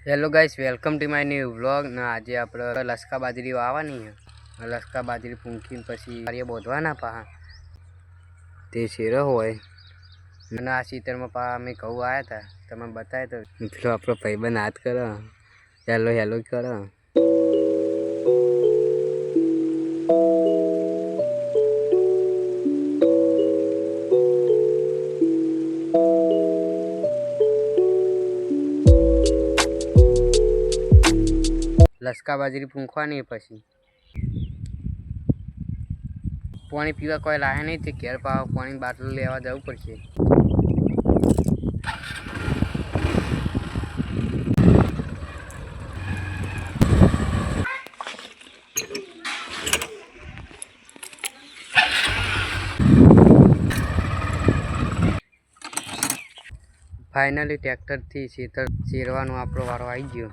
Hello guys, welcome to my new vlog. ना आज आप लसका बाजरी वावવાની है। लसका बाजरी पूंखी પછી કાર્ય બોધવાના પા તે શેરો હોય અને આ સીતરમાં પા અમે કહું આયા હતા તમે બતાય તો પેલો આપણો ભાઈબંધ હાથ કરો હેલો હેલો કરો। लसका बाजरी पूंखવાની પછી पानी पीवा कोई लाया नहीं थे घेर पाव पानी बाटल लेवा जाऊ पड़े। फाइनली ट्रेक्टर थी खेतर चेरवानो आपणो वारो आई गयो।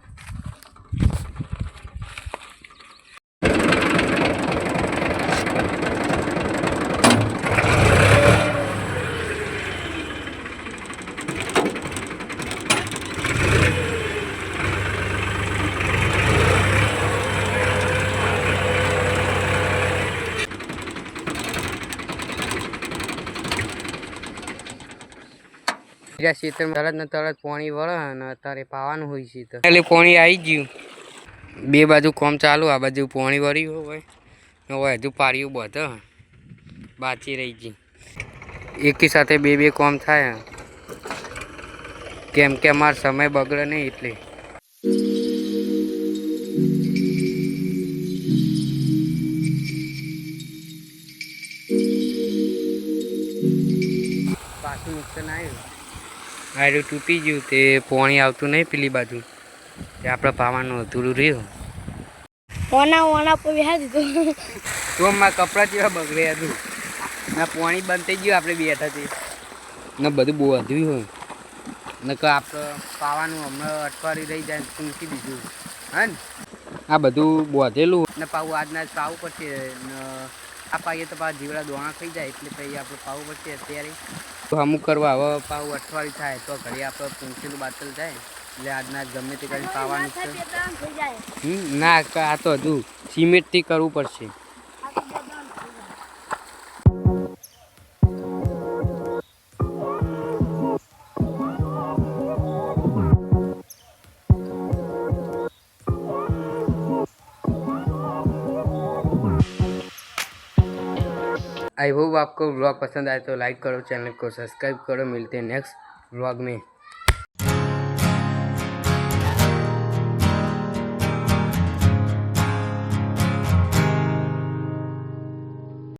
खेतर में तरत न तरत पानी वळे ने अतारे पावानुं होय छे। तो એટલે પાણી આવી ગયું, બે બાજુ કામ ચાલુ, આ બાજુ પાણી વળ્યું હોય હવે હજુ પાળીઓ બધે બાકી રહી ગઈ। એકી સાથે બે બે કામ થાય કેમ કે અમારો સમય બગડે નહીં એટલે પાછું નુકસાન આવ્યું। આયરું તૂટી ગયું તે પાણી આવતું નહીં પેલી બાજુ તે આપણે પાવાનું અધૂરું રહ્યું। ઓના ઓના પર બેહા દીધું તો મારા કપડાં જેવા બગડે હતું ના પાણી બંધ થઈ ગયું આપણે બેઠા છીએ ને બધું બહુ અધૂરું હોય ને કે આપણે પાવાનું હમણાં અઠવાડિયું રહી જાય મૂકી દીધું હા ને આ બધું બોધેલું ને પાવું આજના જ પાવું પડશે ને આ પાઈએ તો પાછા જીવડા દોણા થઈ જાય એટલે પછી આપણે પાવું પડશે અત્યારે અમુક કરવા હવે પાવું અઠવાડિયું થાય તો ઘરે આપણે પૂંખેલું બાતલ થાય એટલે આજના ગમે તે કરી પાવાનું છે। ના આ તો હજુ સિમેન્ટથી કરવું પડશે। आई होप आपको व्लॉग पसंद आए तो लाइक करो, चैनल को सब्सक्राइब करो। मिलते हैं नेक्स्ट व्लॉग में।